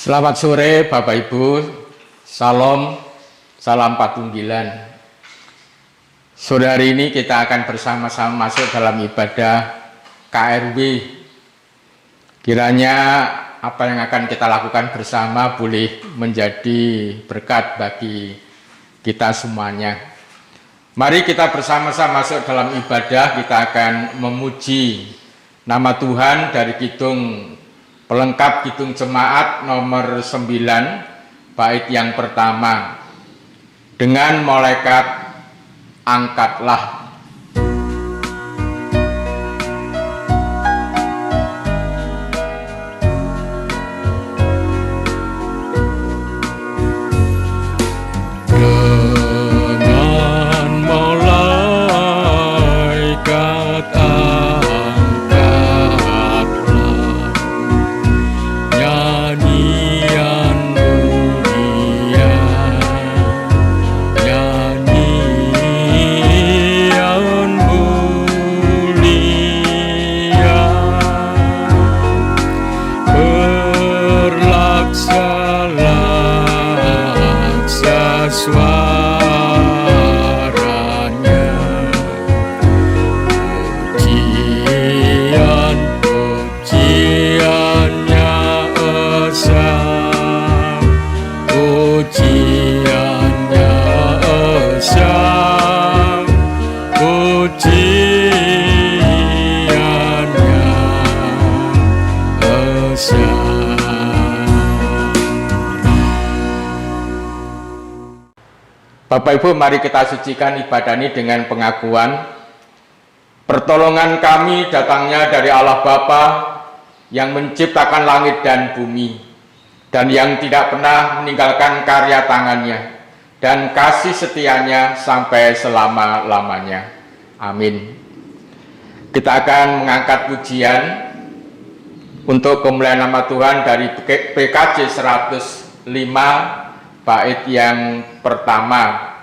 Selamat sore Bapak Ibu, Salam, salam patunggilan. Sore hari ini kita akan bersama-sama masuk dalam ibadah KRW. Kiranya apa yang akan kita lakukan bersama boleh menjadi berkat bagi kita semuanya. Mari kita bersama-sama masuk dalam ibadah, kita akan memuji nama Tuhan dari kidung pelengkap kidung jemaat nomor 9 bait yang pertama dengan malaikat angkatlah. Bapak Ibu, mari kita sucikan ibadah ini dengan pengakuan. Pertolongan kami datangnya dari Allah Bapa yang menciptakan langit dan bumi dan yang tidak pernah meninggalkan karya tangannya dan kasih setianya sampai selama-lamanya. Amin. Kita akan mengangkat pujian untuk kemuliaan nama Tuhan dari PKJ 105 bait yang pertama,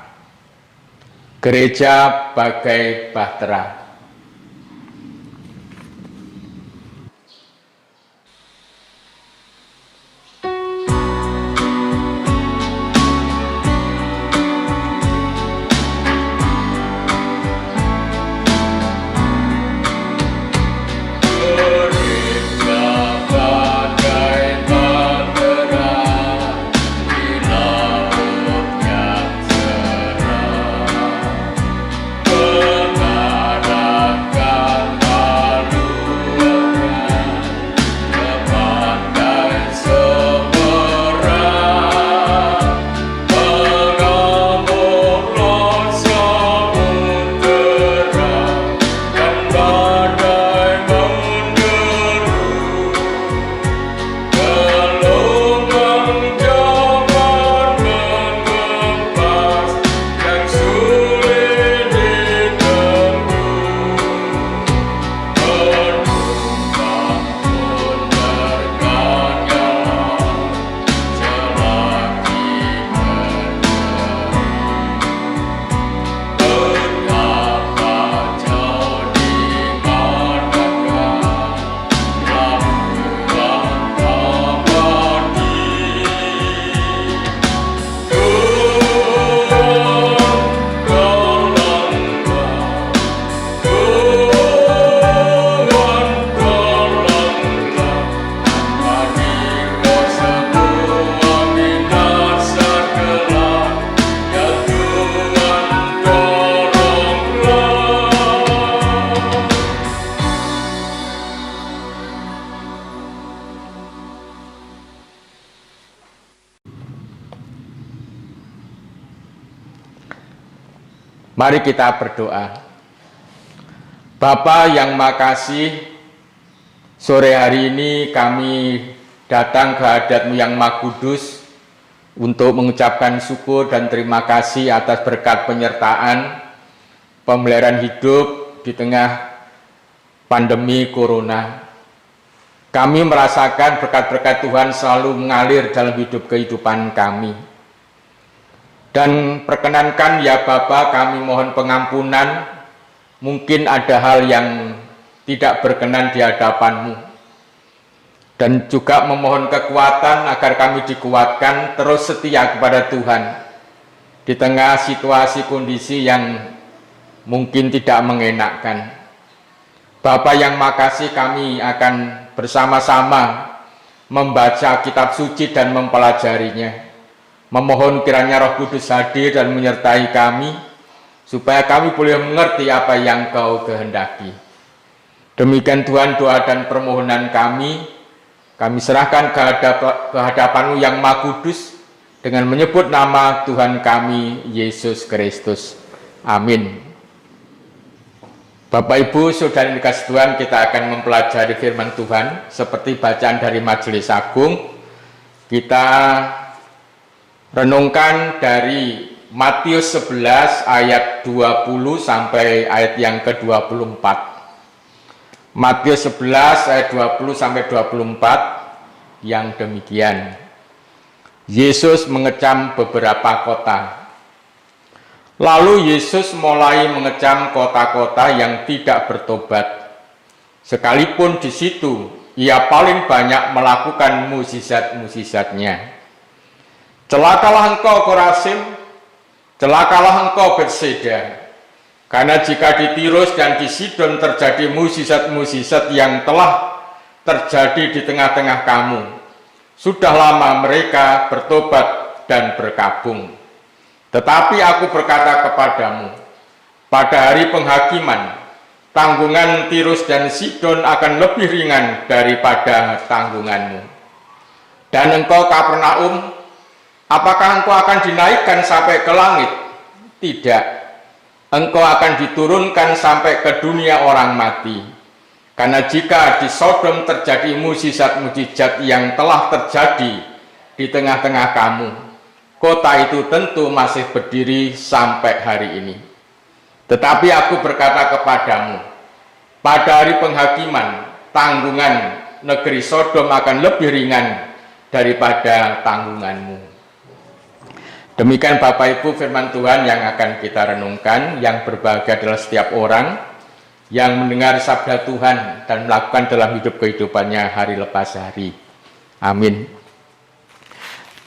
Gereja Bagai Bahtera. Mari kita berdoa. Bapa yang makasih, sore hari ini kami datang ke hadirat-Mu yang Maha Kudus untuk mengucapkan syukur dan terima kasih atas berkat penyertaan, pemeliharaan hidup di tengah pandemi Corona. Kami merasakan berkat-berkat Tuhan selalu mengalir dalam hidup kehidupan kami. Dan perkenankan ya Bapa, kami mohon pengampunan, mungkin ada hal yang tidak berkenan di hadapan-Mu. dan juga memohon kekuatan agar kami dikuatkan terus setia kepada Tuhan di tengah situasi kondisi yang mungkin tidak mengenakkan. Bapa yang makasih, kami akan bersama-sama membaca kitab suci dan mempelajarinya. Memohon kiranya Roh Kudus hadir dan menyertai kami, supaya kami boleh mengerti apa yang Kau kehendaki. Demikian Tuhan doa dan permohonan kami serahkan ke hadapan-Mu yang Maha Kudus dengan menyebut nama Tuhan kami, Yesus Kristus. Amin. Bapak Ibu Saudara yang dikasihi Tuhan, kita akan mempelajari firman Tuhan seperti bacaan dari Majelis Agung. Kita renungkan dari Matius 11 ayat 20 sampai ayat yang ke-24. Matius 11 ayat 20 sampai 24 yang demikian. Yesus mengecam beberapa kota. Lalu Yesus mulai mengecam kota-kota yang tidak bertobat. Sekalipun di situ ia paling banyak melakukan mukjizat-mukjizatnya. Celakalah engkau Korazim, celakalah engkau Betsaida. Karena jika di Tirus dan di Sidon terjadi mukjizat-mukjizat yang telah terjadi di tengah-tengah kamu, sudah lama mereka bertobat dan berkabung. Tetapi aku berkata kepadamu, pada hari penghakiman, tanggungan Tirus dan Sidon akan lebih ringan daripada tanggunganmu. Dan engkau Kapernaum, apakah engkau akan dinaikkan sampai ke langit? Tidak. Engkau akan diturunkan sampai ke dunia orang mati. Karena jika di Sodom terjadi mukjizat-mukjizat yang telah terjadi di tengah-tengah kamu, kota itu tentu masih berdiri sampai hari ini. Tetapi aku berkata kepadamu, pada hari penghakiman, tanggungan negeri Sodom akan lebih ringan daripada tanggunganmu. Demikian Bapak Ibu firman Tuhan yang akan kita renungkan. Yang berbahagia adalah setiap orang yang mendengar sabda Tuhan dan melakukan dalam hidup kehidupannya hari lepas hari. Amin.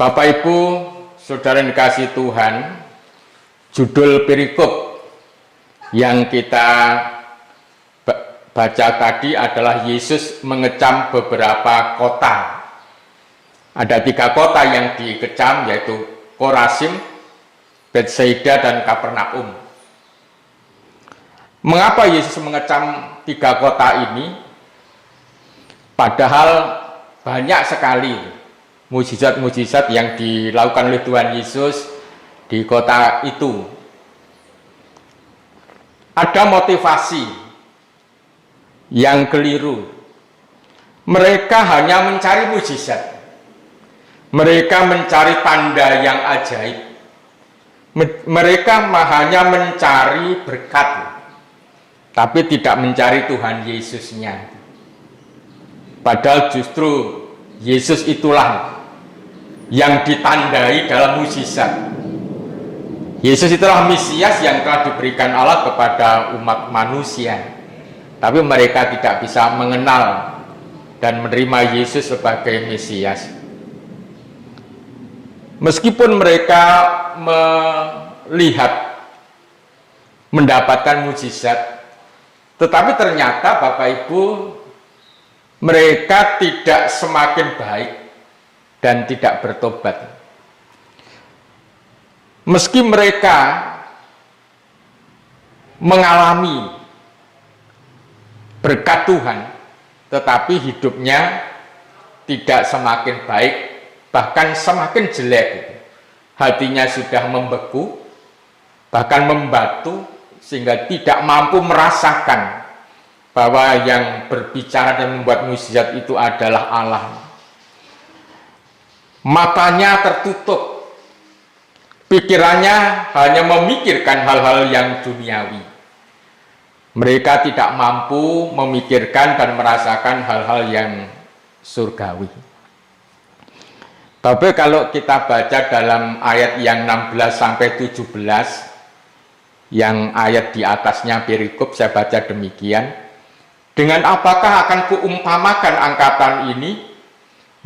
Bapak Ibu Saudara yang dikasihi Tuhan, judul perikop yang kita baca tadi adalah Yesus mengecam beberapa kota. Ada 3 kota yang dikecam, yaitu Korazim, Betsaida, dan Kapernaum. Mengapa Yesus mengecam 3 kota ini? Padahal banyak sekali mukjizat-mukjizat yang dilakukan oleh Tuhan Yesus di kota itu. Ada motivasi yang keliru. Mereka hanya mencari mukjizat. Mereka mencari tanda yang ajaib. Mereka hanya mencari berkat, tapi tidak mencari Tuhan Yesusnya. Padahal justru Yesus itulah yang ditandai dalam mukjizat. Yesus itulah Mesias yang telah diberikan Allah kepada umat manusia. Tapi mereka tidak bisa mengenal dan menerima Yesus sebagai Mesias. Meskipun mereka mendapatkan mukjizat, tetapi ternyata Bapak Ibu, mereka tidak semakin baik dan tidak bertobat. Meski mereka mengalami berkat Tuhan, tetapi hidupnya tidak semakin baik, bahkan semakin jelek. Hatinya sudah membeku, bahkan membatu, sehingga tidak mampu merasakan bahwa yang berbicara dan membuat mukjizat itu adalah Allah. Matanya tertutup, pikirannya hanya memikirkan hal-hal yang duniawi. Mereka tidak mampu memikirkan dan merasakan hal-hal yang surgawi. Tapi kalau kita baca dalam ayat yang 16 sampai 17, yang ayat di atasnya perikop, saya baca demikian. Dengan apakah akan kuumpamakan angkatan ini?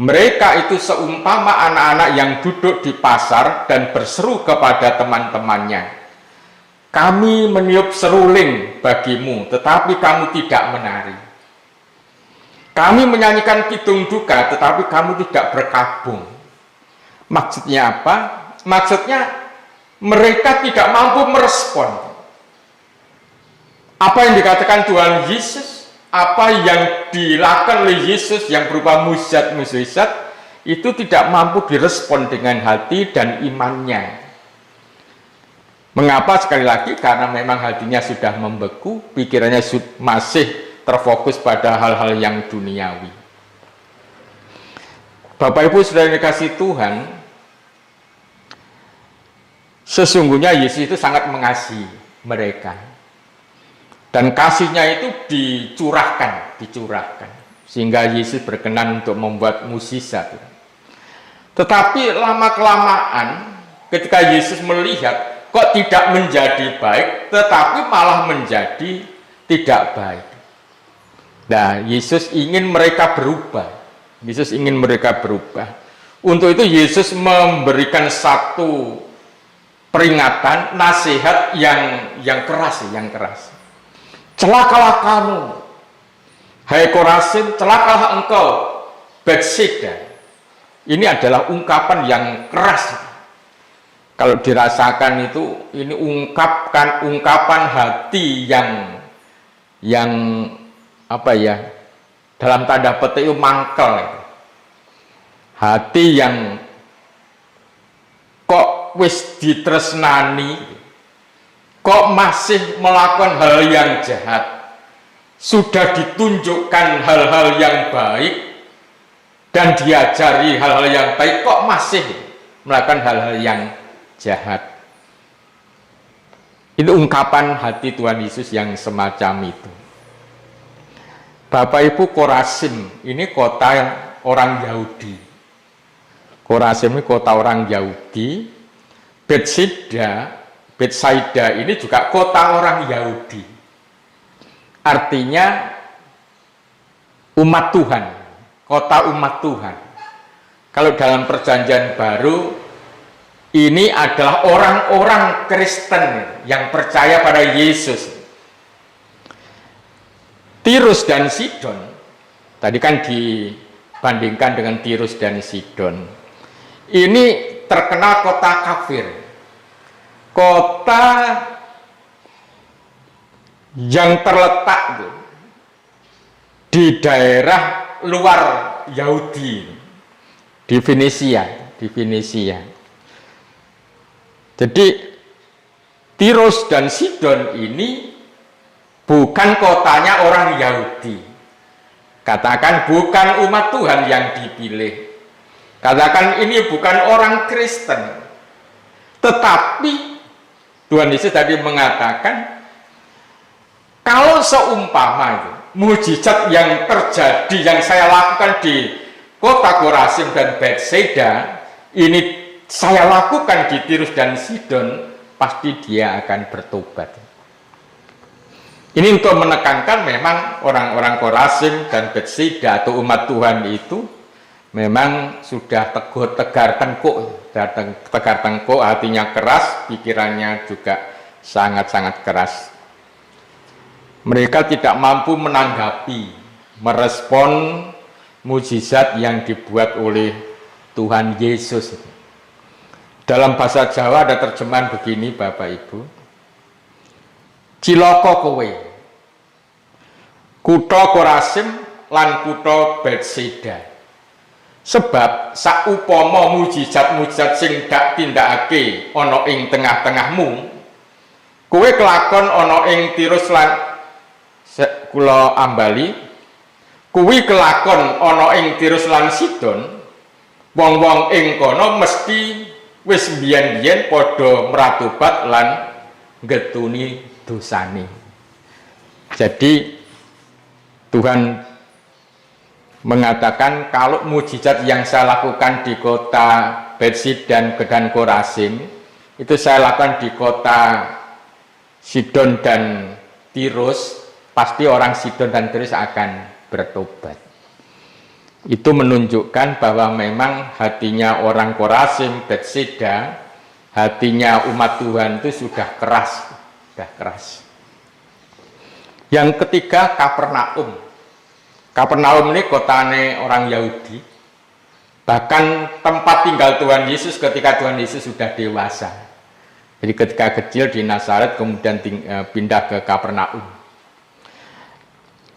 Mereka itu seumpama anak-anak yang duduk di pasar dan berseru kepada teman-temannya, kami meniup seruling bagimu, tetapi kamu tidak menari. Kami menyanyikan kidung duka, tetapi kamu tidak berkabung. Maksudnya apa? Maksudnya mereka tidak mampu merespon apa yang dikatakan Tuhan Yesus, apa yang dilakukan oleh Yesus yang berupa mukjizat-mukjizat, itu tidak mampu direspon dengan hati dan imannya. Mengapa? Sekali lagi, karena memang hatinya sudah membeku, pikirannya masih terfokus pada hal-hal yang duniawi. Bapak Ibu sudah dikasih Tuhan, sesungguhnya Yesus itu sangat mengasihi mereka. Dan kasihnya itu dicurahkan, sehingga Yesus berkenan untuk membuat mukjizat. Tetapi lama-kelamaan ketika Yesus melihat kok tidak menjadi baik, tetapi malah menjadi tidak baik. Nah, Yesus ingin mereka berubah. Untuk itu Yesus memberikan satu peringatan, nasihat yang keras. Celakalah kamu, hai Korazim, celakalah engkau, Betsaida. Ini adalah ungkapan yang keras. Kalau dirasakan itu, ini ungkapan hati yang apa ya? Dalam tanda petik itu mangkel. Hati yang kok wis ditresnani, kok masih melakukan hal yang jahat, sudah ditunjukkan hal-hal yang baik dan diajari hal-hal yang baik, kok masih melakukan hal-hal yang jahat. Itu ungkapan hati Tuhan Yesus yang semacam itu. Bapak Ibu, Korazim ini kota orang Yahudi. Korazim ini kota orang Yahudi. Betsaida ini juga kota orang Yahudi. Artinya umat Tuhan, kota umat Tuhan. Kalau dalam Perjanjian Baru, ini adalah orang-orang Kristen yang percaya pada Yesus. Tirus dan Sidon, tadi kan dibandingkan dengan Tirus dan Sidon. Ini terkenal kota kafir. Kota yang terletak di daerah luar Yahudi, di Venesia. Jadi Tirus dan Sidon ini bukan kotanya orang Yahudi. Katakan bukan umat Tuhan yang dipilih. Katakan ini bukan orang Kristen. Tetapi Tuhan Yesus tadi mengatakan, kalau seumpama itu mukjizat yang terjadi, yang saya lakukan di kota Korazim dan Betsaida, ini saya lakukan di Tirus dan Sidon, pasti dia akan bertobat. Ini untuk menekankan memang orang-orang Korazim dan Betsaida atau umat Tuhan itu memang sudah tegar tengkuk, hatinya keras, pikirannya juga sangat-sangat keras. Mereka tidak mampu menanggapi, merespon mukjizat yang dibuat oleh Tuhan Yesus. Dalam bahasa Jawa ada terjemahan begini, Bapak Ibu. Cilaka kowe, kutha Korazim lan kutha Betsaida. Sebab saupama mukjizat-mukjizat sing dak tindakake ana ing tengah-tengahmu, kowe kelakon ana ing Tirus lan kula ambali, kuwi kelakon ana ing Tirus lan Sidon, wong-wong ing kono mesti wis biyen-biyen padha mratobat lan ngetuni dosane. Jadi Tuhan mengatakan kalau mukjizat yang saya lakukan di kota Betsaida dan Korazim itu saya lakukan di kota Sidon dan Tirus, pasti orang Sidon dan Tirus akan bertobat. Itu menunjukkan bahwa memang hatinya orang Korazim, Betseda, hatinya umat Tuhan itu sudah keras, sudah keras. Yang ketiga, Kapernaum. Kapernaum ini kotane orang Yahudi, bahkan tempat tinggal Tuhan Yesus ketika Tuhan Yesus sudah dewasa. Jadi ketika kecil di Nazaret, kemudian pindah ke Kapernaum.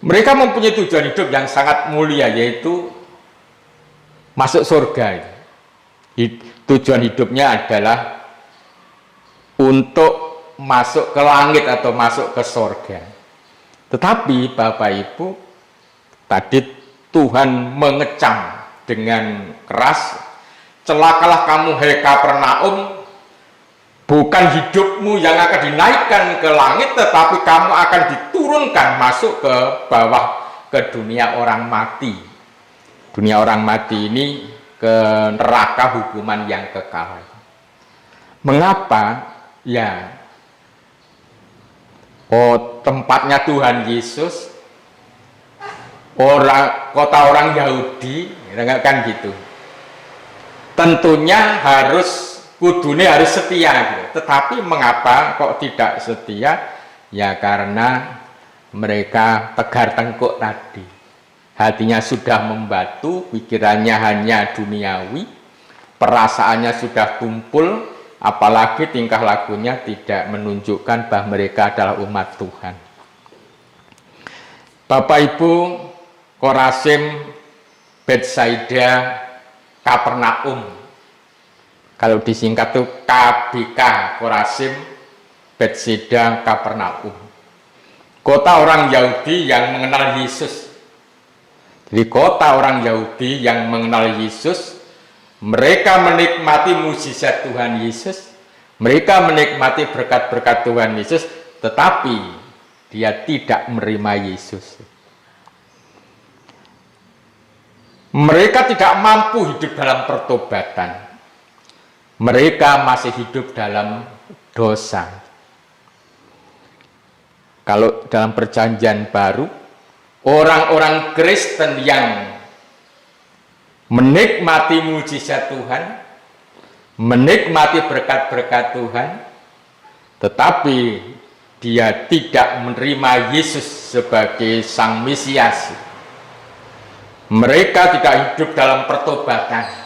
Mereka mempunyai tujuan hidup yang sangat mulia, yaitu masuk surga. Tujuan hidupnya adalah untuk masuk ke langit atau masuk ke surga. Tetapi Bapak Ibu, tadi Tuhan mengecam dengan keras, celakalah kamu hai Kapernaum, bukan hidupmu yang akan dinaikkan ke langit, tetapi kamu akan diturunkan masuk ke bawah, ke dunia orang mati. Dunia orang mati ini ke neraka hukuman yang kekal. Mengapa? Ya, tempatnya Tuhan Yesus, kota orang Yahudi, kan gitu. Tentunya kudune harus setia gitu. Tetapi mengapa kok tidak setia? Ya karena mereka tegar tengkuk tadi. Hatinya sudah membatu, pikirannya hanya duniawi, perasaannya sudah tumpul, apalagi tingkah lakunya tidak menunjukkan bahwa mereka adalah umat Tuhan. Bapak Ibu, Korazim, Betsaida, Kapernaum. Kalau disingkat itu KBK, Korazim, Betseda, Kapernaum. Kota orang Yahudi yang mengenal Yesus. Jadi kota orang Yahudi yang mengenal Yesus, mereka menikmati mukjizat Tuhan Yesus, mereka menikmati berkat-berkat Tuhan Yesus, tetapi dia tidak menerima Yesus. Mereka tidak mampu hidup dalam pertobatan. Mereka masih hidup dalam dosa. Kalau dalam perjanjian baru, orang-orang Kristen yang menikmati mujizat Tuhan, menikmati berkat-berkat Tuhan, tetapi dia tidak menerima Yesus sebagai Sang Mesias. Mereka tidak hidup dalam pertobatan.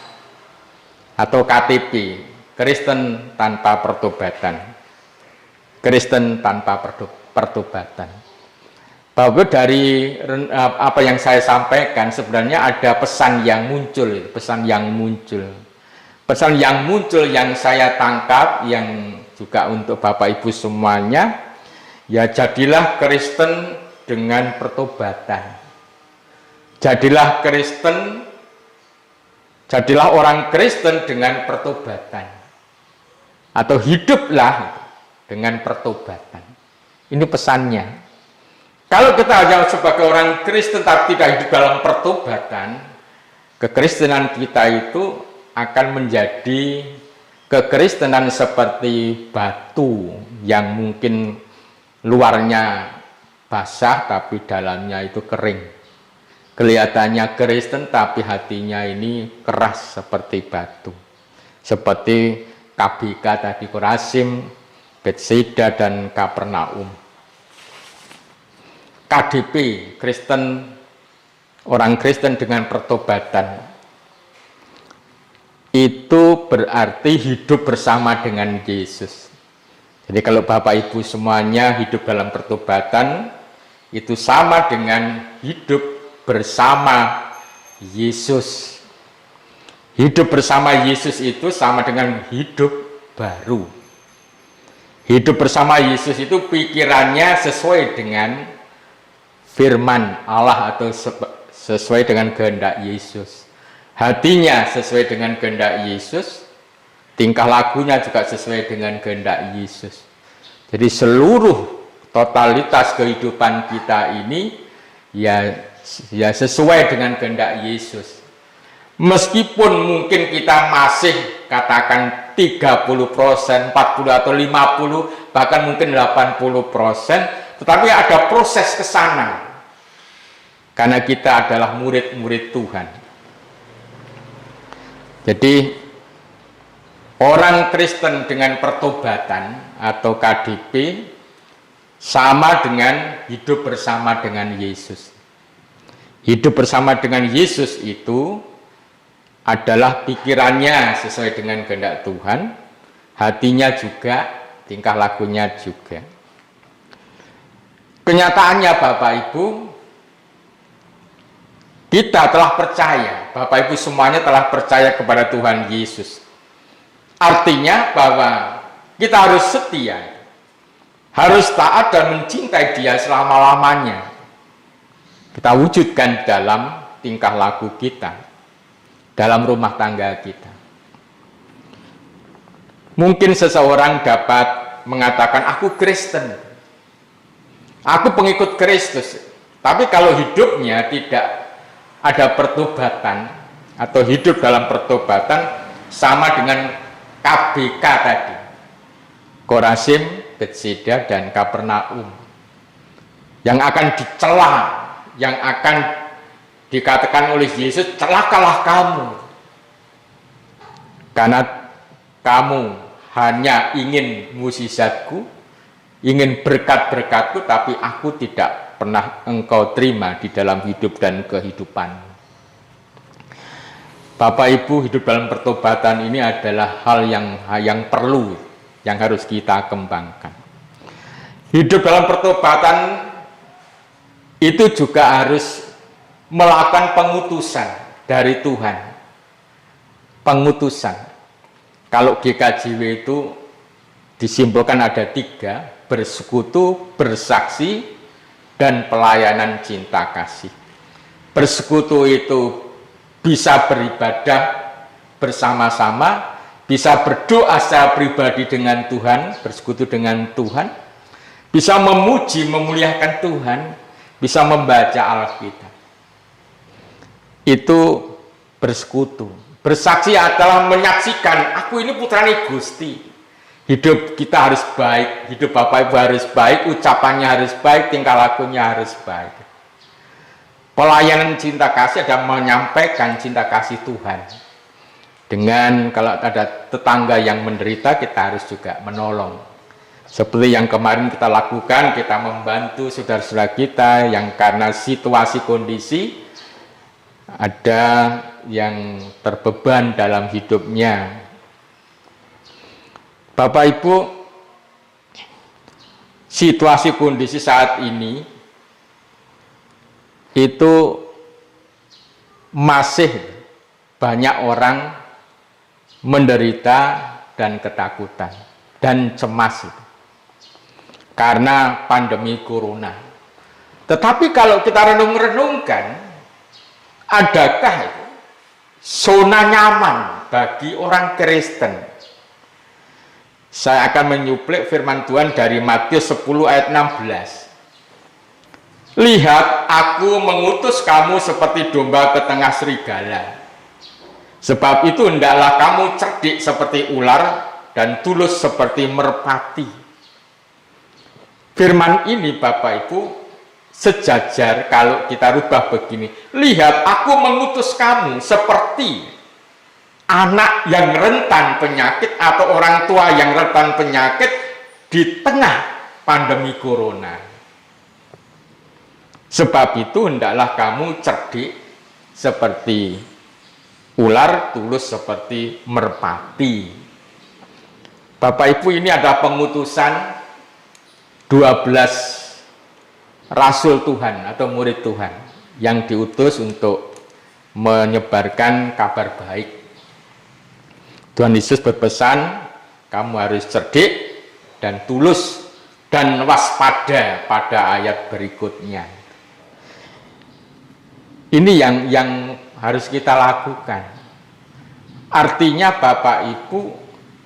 Atau KTP, Kristen tanpa pertobatan. Kristen tanpa pertobatan. Bahwa dari apa yang saya sampaikan sebenarnya ada pesan yang muncul, pesan yang muncul yang saya tangkap, yang juga untuk Bapak Ibu semuanya, ya jadilah Kristen dengan pertobatan. Jadilah orang Kristen dengan pertobatan, atau hiduplah dengan pertobatan. Ini pesannya. Kalau kita hanya sebagai orang Kristen tapi tidak hidup dalam pertobatan, kekristenan kita itu akan menjadi kekristenan seperti batu yang mungkin luarnya basah tapi dalamnya itu kering. Kelihatannya Kristen tapi hatinya ini keras seperti batu. Seperti KBK tadi, Korazim, Betseda, dan Kapernaum. KDP, orang Kristen dengan pertobatan, itu berarti hidup bersama dengan Yesus. Jadi kalau Bapak Ibu semuanya hidup dalam pertobatan, itu sama dengan hidup bersama Yesus. Hidup bersama Yesus itu sama dengan hidup baru. Hidup bersama Yesus itu pikirannya sesuai dengan firman Allah atau sesuai dengan kehendak Yesus. Hatinya sesuai dengan kehendak Yesus, tingkah lakunya juga sesuai dengan kehendak Yesus. Jadi seluruh totalitas kehidupan kita ini ya sesuai dengan kehendak Yesus. Meskipun mungkin kita masih katakan 30%, 40 atau 50, bahkan mungkin 80%, tetapi ada proses ke sana. Karena kita adalah murid-murid Tuhan. Jadi orang Kristen dengan pertobatan atau KDP sama dengan hidup bersama dengan Yesus. Hidup bersama dengan Yesus itu adalah pikirannya sesuai dengan kehendak Tuhan, hatinya juga, tingkah lakunya juga. Kenyataannya Bapak Ibu, kita telah percaya, Bapak Ibu semuanya telah percaya kepada Tuhan Yesus. Artinya bahwa kita harus setia, harus taat dan mencintai Dia selama-lamanya. Kita wujudkan dalam tingkah laku kita, dalam rumah tangga kita. Mungkin seseorang dapat mengatakan, aku Kristen, aku pengikut Kristus. Tapi kalau hidupnya tidak ada pertobatan atau hidup dalam pertobatan, sama dengan KBK tadi, Korazim, Betseda, dan Kapernaum, yang akan dicela, yang akan dikatakan oleh Yesus, celakalah kamu, karena kamu hanya ingin mukjizatku, ingin berkat-berkatku, tapi aku tidak pernah engkau terima di dalam hidup dan kehidupan. Bapak Ibu, hidup dalam pertobatan ini adalah hal yang perlu, yang harus kita kembangkan. Hidup dalam pertobatan itu juga harus melakukan pengutusan dari Tuhan. Pengutusan. Kalau GKJW itu disimpulkan ada 3, bersekutu, bersaksi, dan pelayanan cinta kasih. Bersekutu itu bisa beribadah bersama-sama, bisa berdoa secara pribadi dengan Tuhan, bersekutu dengan Tuhan, bisa memuji, memuliakan Tuhan, bisa membaca Alkitab. Itu bersekutu. Bersaksi adalah menyaksikan, aku ini putrane Gusti. Hidup kita harus baik, hidup Bapak Ibu harus baik, ucapannya harus baik, tingkah lakunya harus baik. Pelayanan cinta kasih adalah menyampaikan cinta kasih Tuhan. Dengan kalau ada tetangga yang menderita, kita harus juga menolong. Seperti yang kemarin kita lakukan, kita membantu saudara-saudara kita yang karena situasi kondisi ada yang terbeban dalam hidupnya. Bapak Ibu, situasi kondisi saat ini itu masih banyak orang menderita dan ketakutan dan cemas karena pandemi corona. Tetapi kalau kita renung-renungkan, adakah zona nyaman bagi orang Kristen? Saya akan menyuplik firman Tuhan dari Matius 10 ayat 16. Lihat, aku mengutus kamu seperti domba ke tengah serigala. Sebab itu hendaklah kamu cerdik seperti ular dan tulus seperti merpati. Firman ini Bapak Ibu sejajar kalau kita rubah begini. Lihat, aku mengutus kamu seperti anak yang rentan penyakit atau orang tua yang rentan penyakit di tengah pandemi corona. Sebab itu hendaklah kamu cerdik seperti ular, tulus seperti merpati. Bapak Ibu, ini ada pengutusan 12 rasul Tuhan atau murid Tuhan yang diutus untuk menyebarkan kabar baik. Tuhan Yesus berpesan, kamu harus cerdik dan tulus dan waspada pada ayat berikutnya. Ini yang harus kita lakukan. Artinya Bapak Ibu,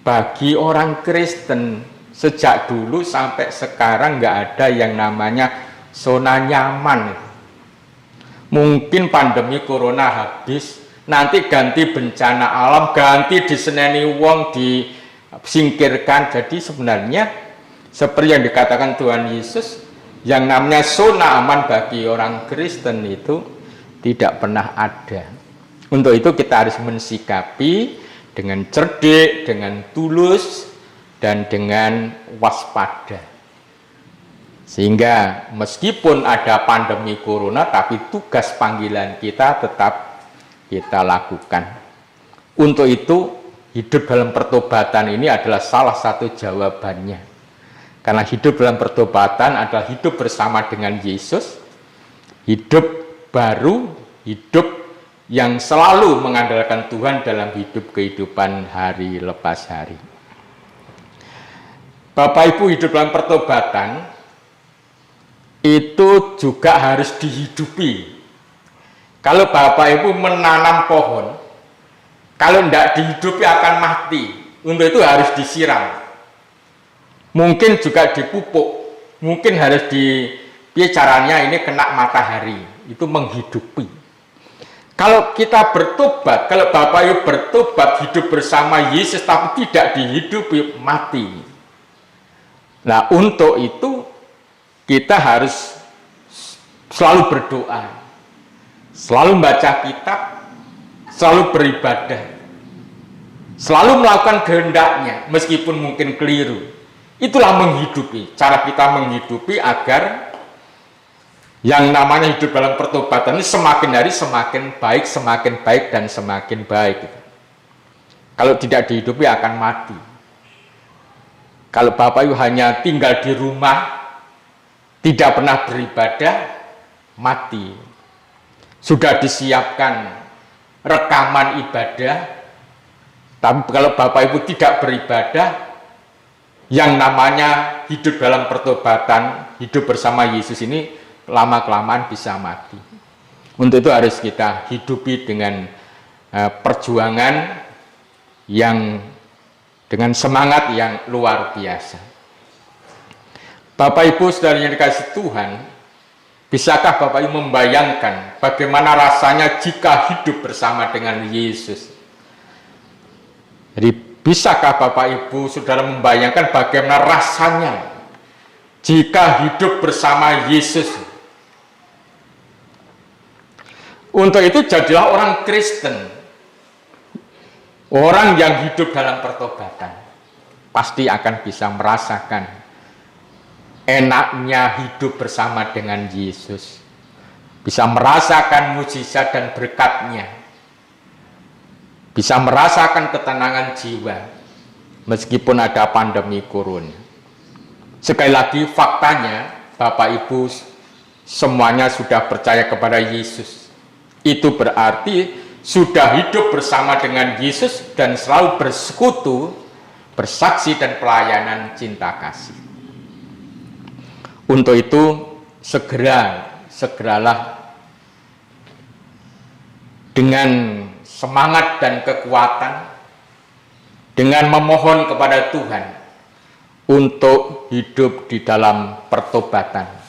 bagi orang Kristen sejak dulu sampai sekarang nggak ada yang namanya zona nyaman. Mungkin pandemi corona habis, nanti ganti bencana alam, ganti diseneni wong, disingkirkan. Jadi sebenarnya seperti yang dikatakan Tuhan Yesus, yang namanya zona aman bagi orang Kristen itu tidak pernah ada. Untuk itu kita harus mensikapi dengan cerdik, dengan tulus, dan dengan waspada. Sehingga meskipun ada pandemi corona, tapi tugas panggilan kita tetap kita lakukan. Untuk itu, hidup dalam pertobatan ini adalah salah satu jawabannya. Karena hidup dalam pertobatan adalah hidup bersama dengan Yesus, hidup baru, hidup yang selalu mengandalkan Tuhan dalam hidup kehidupan hari lepas hari. Bapak Ibu, hidup dalam pertobatan itu juga harus dihidupi. Kalau Bapak Ibu menanam pohon, kalau tidak dihidupi akan mati. Untuk itu harus disiram. Mungkin juga dipupuk, mungkin harus caranya ini kena matahari, itu menghidupi. Kalau kita bertobat, kalau Bapak Ibu bertobat hidup bersama Yesus tapi tidak dihidupi, mati. Nah, untuk itu kita harus selalu berdoa, selalu membaca kitab, selalu beribadah, selalu melakukan kehendaknya meskipun mungkin keliru. Itulah menghidupi, cara kita menghidupi agar yang namanya hidup dalam pertobatan ini semakin hari semakin baik dan semakin baik. Kalau tidak dihidupi akan mati. Kalau Bapak Ibu hanya tinggal di rumah, tidak pernah beribadah, mati. Sudah disiapkan rekaman ibadah, tapi kalau Bapak Ibu tidak beribadah, yang namanya hidup dalam pertobatan, hidup bersama Yesus ini lama-kelamaan bisa mati. Untuk itu harus kita hidupi dengan perjuangan yang dengan semangat yang luar biasa. Bapak Ibu saudara yang dikasihi Tuhan, bisakah Bapak Ibu membayangkan bagaimana rasanya jika hidup bersama dengan Yesus? Jadi bisakah Bapak Ibu saudara membayangkan bagaimana rasanya jika hidup bersama Yesus? Untuk itu jadilah orang Kristen, orang yang hidup dalam pertobatan, pasti akan bisa merasakan enaknya hidup bersama dengan Yesus, bisa merasakan mujizat dan berkatnya, bisa merasakan ketenangan jiwa meskipun ada pandemi corona. Sekali lagi faktanya, Bapak Ibu semuanya sudah percaya kepada Yesus. Itu berarti sudah hidup bersama dengan Yesus dan selalu bersekutu, bersaksi dan pelayanan cinta kasih. Untuk itu segeralah dengan semangat dan kekuatan, dengan memohon kepada Tuhan untuk hidup di dalam pertobatan.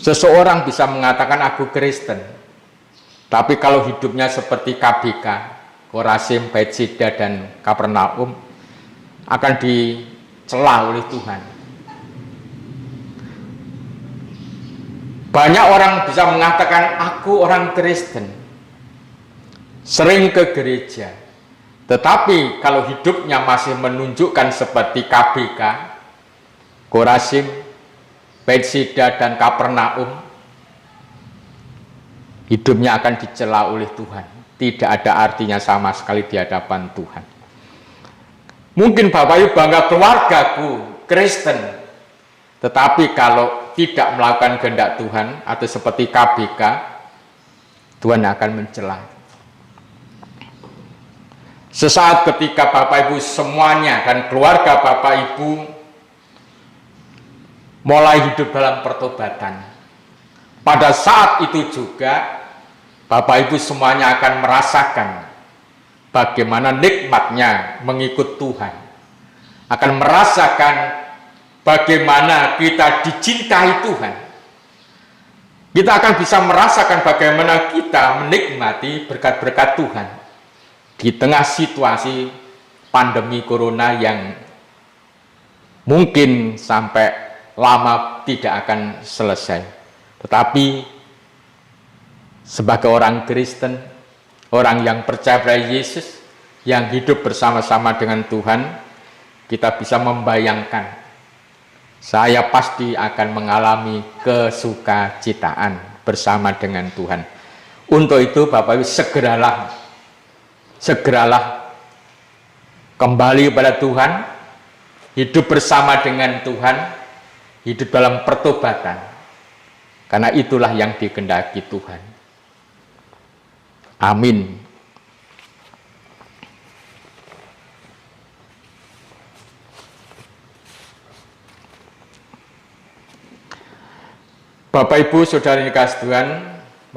Seseorang bisa mengatakan aku Kristen, tapi kalau hidupnya seperti KBK, Korazim, Betsida, dan Kapernaum, akan dicela oleh Tuhan. Banyak orang bisa mengatakan aku orang Kristen, sering ke gereja, tetapi kalau hidupnya masih menunjukkan seperti KBK, Korazim, Betsida, dan Kapernaum, hidupnya akan dicela oleh Tuhan. Tidak ada artinya sama sekali di hadapan Tuhan. Mungkin Bapak Ibu bangga keluargaku Kristen, tetapi kalau tidak melakukan kehendak Tuhan atau seperti KBK, Tuhan akan mencela. Sesaat ketika Bapak Ibu semuanya dan keluarga Bapak Ibu mulai hidup dalam pertobatan, pada saat itu juga Bapak Ibu semuanya akan merasakan bagaimana nikmatnya mengikut Tuhan, akan merasakan bagaimana kita dicintai Tuhan. Kita akan bisa merasakan bagaimana kita menikmati berkat-berkat Tuhan di tengah situasi pandemi corona yang mungkin sampai lama tidak akan selesai. Tetapi sebagai orang Kristen, orang yang percaya pada Yesus, yang hidup bersama-sama dengan Tuhan, kita bisa membayangkan, saya pasti akan mengalami kesukacitaan bersama dengan Tuhan. Untuk itu Bapak Ibu, segeralah kembali kepada Tuhan, hidup bersama dengan Tuhan, hidup dalam pertobatan, karena itulah yang dikehendaki Tuhan. Amin. Bapak Ibu Saudara yang dikasihi Tuhan,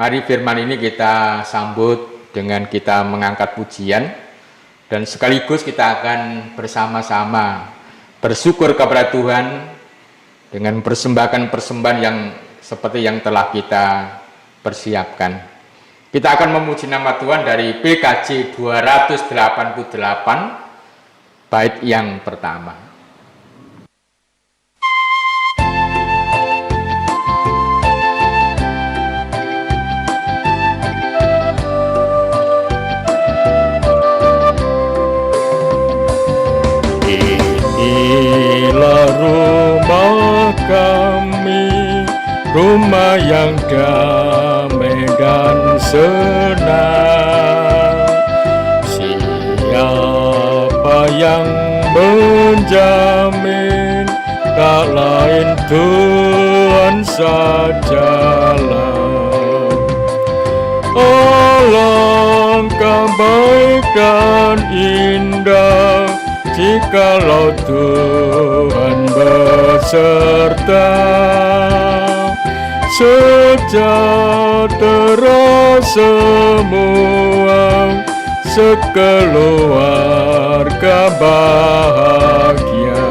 mari firman ini kita sambut dengan kita mengangkat pujian, dan sekaligus kita akan bersama-sama bersyukur kepada Tuhan dengan persembahan-persembahan yang seperti yang telah kita persiapkan. Kita akan memuji nama Tuhan dari PKJ 288 bait yang pertama. Inilah rumah kami, rumah yang damai dan senang. Siapa yang menjamin? Tak lain Tuhan sajalah. Alangkah baik dan indah jikalau Tuhan beserta, sejahtera semua, sekeluarga bahagia.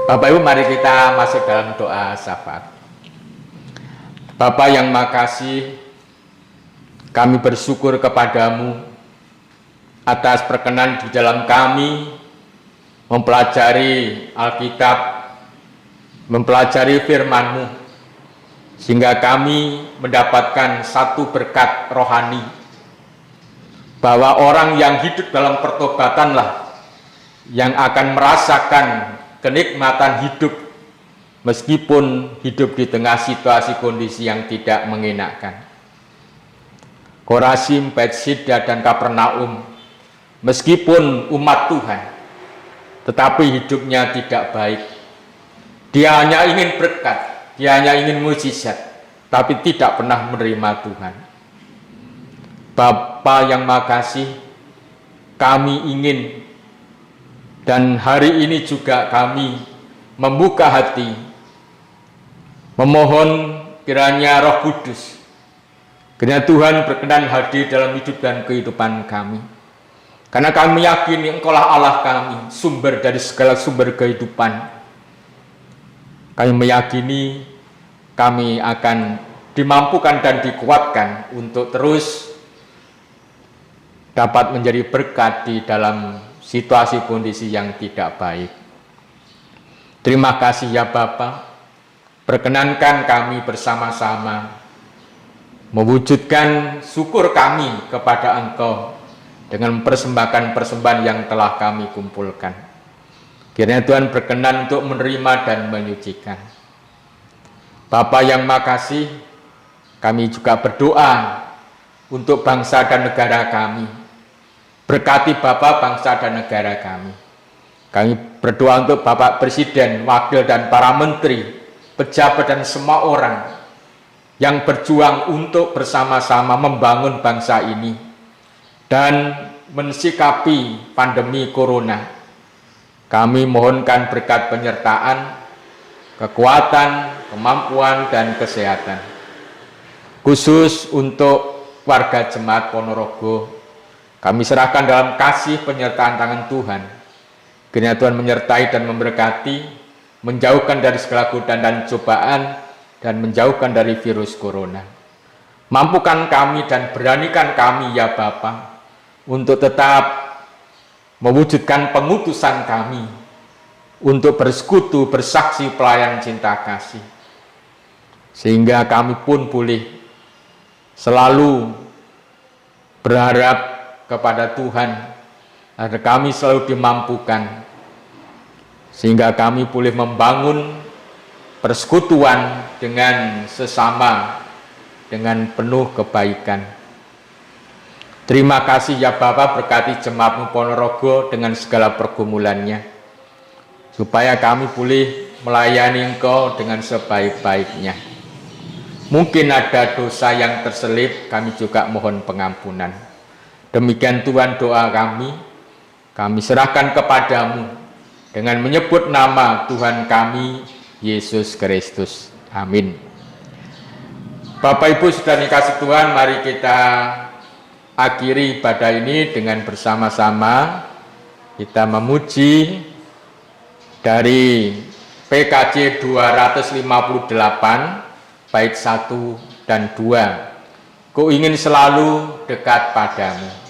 Bapak Ibu, mari kita masuk dalam doa syafaat. Bapa yang makasih, kami bersyukur kepadamu atas perkenan di dalam kami mempelajari Alkitab, mempelajari firman-Mu, sehingga kami mendapatkan satu berkat rohani, bahwa orang yang hidup dalam pertobatanlah yang akan merasakan kenikmatan hidup, meskipun hidup di tengah situasi kondisi yang tidak mengenakan. Korazim, Betsida, dan Kapernaum, meskipun umat Tuhan, tetapi hidupnya tidak baik. Dia hanya ingin berkat, dia hanya ingin mukjizat, tapi tidak pernah menerima Tuhan. Bapa yang makasih, kami ingin, dan hari ini juga kami membuka hati, memohon kiranya Roh Kudus, kiranya Tuhan berkenan hadir dalam hidup dan kehidupan kami. Karena kami yakini Engkaulah Allah kami, sumber dari segala sumber kehidupan. Kami meyakini kami akan dimampukan dan dikuatkan untuk terus dapat menjadi berkat di dalam situasi kondisi yang tidak baik. Terima kasih ya Bapa, perkenankan kami bersama-sama mewujudkan syukur kami kepada Engkau dengan persembahkan-persembahan yang telah kami kumpulkan. Kiranya Tuhan berkenan untuk menerima dan menyucikan. Bapa yang makasih, kami juga berdoa untuk bangsa dan negara kami. Berkati Bapa bangsa dan negara kami. Kami berdoa untuk Bapak Presiden, Wakil dan para Menteri, pejabat dan semua orang yang berjuang untuk bersama-sama membangun bangsa ini dan mensikapi pandemi corona. Kami mohonkan berkat penyertaan, kekuatan, kemampuan, dan kesehatan. Khusus untuk warga Jemaat Ponorogo, kami serahkan dalam kasih penyertaan tangan Tuhan. Kiranya Tuhan menyertai dan memberkati, menjauhkan dari segala godaan dan cobaan, dan menjauhkan dari virus corona. Mampukan kami dan beranikan kami ya Bapa, untuk tetap mewujudkan pengutusan kami, untuk bersekutu, bersaksi, pelayan cinta kasih. sehingga kami pun boleh selalu berharap kepada Tuhan agar kami selalu dimampukan, sehingga kami boleh membangun persekutuan dengan sesama dengan penuh kebaikan. Terima kasih ya Bapa, berkati jemaat-Mu Ponorogo dengan segala pergumulannya, supaya kami boleh melayani Engkau dengan sebaik-baiknya. Mungkin ada dosa yang terselip, kami juga mohon pengampunan. Demikian Tuhan doa kami serahkan kepadamu dengan menyebut nama Tuhan kami, Yesus Kristus. Amin. Bapak Ibu sudah dikasih Tuhan, mari kita akhiri ibadah ini dengan bersama-sama kita memuji dari PKJ 258 bait 1 dan 2. Ku ingin selalu dekat padamu.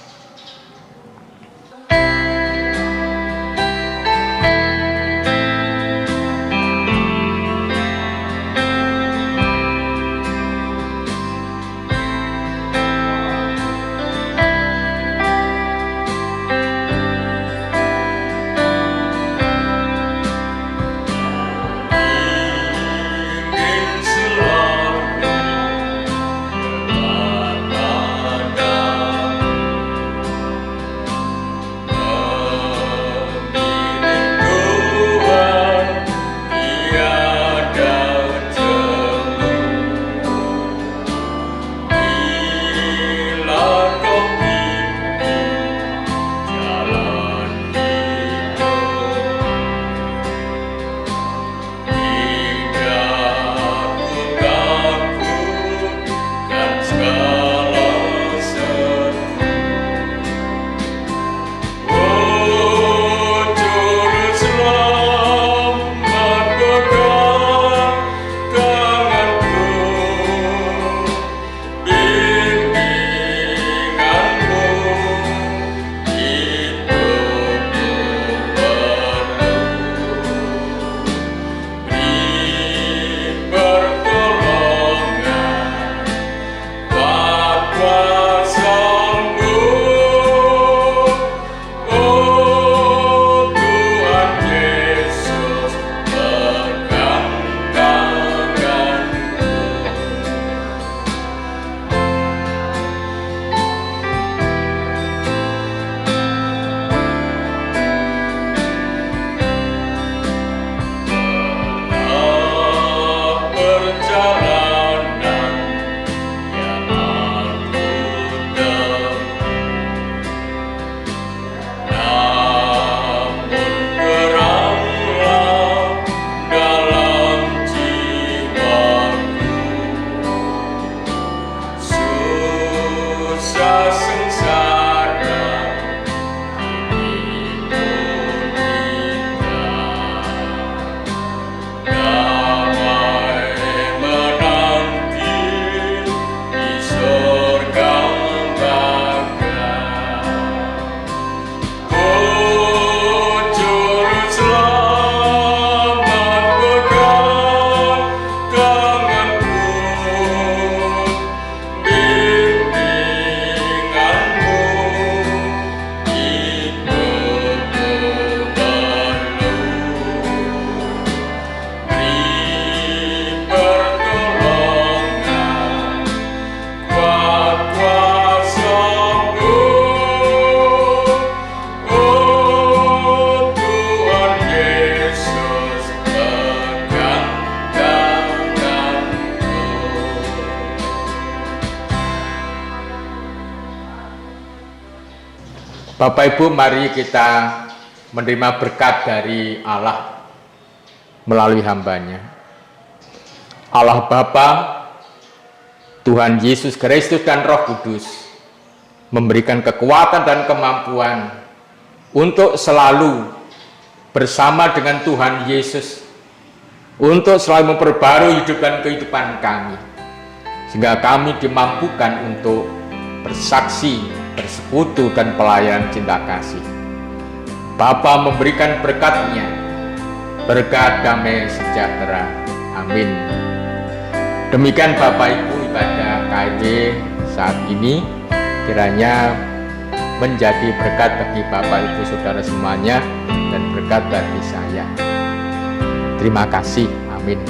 Bapak Ibu, mari kita menerima berkat dari Allah melalui hambanya. Allah Bapa, Tuhan Yesus Kristus dan Roh Kudus memberikan kekuatan dan kemampuan untuk selalu bersama dengan Tuhan Yesus, untuk selalu memperbarui hidup dan kehidupan kami, sehingga kami dimampukan untuk bersaksi, bersekutu, dan pelayan cinta kasih. Bapa memberikan berkat-Nya, berkat damai sejahtera. Amin. Demikian Bapak Ibu ibadah KRW saat ini, kiranya menjadi berkat bagi Bapak Ibu Saudara semuanya dan berkat bagi saya. Terima kasih. Amin.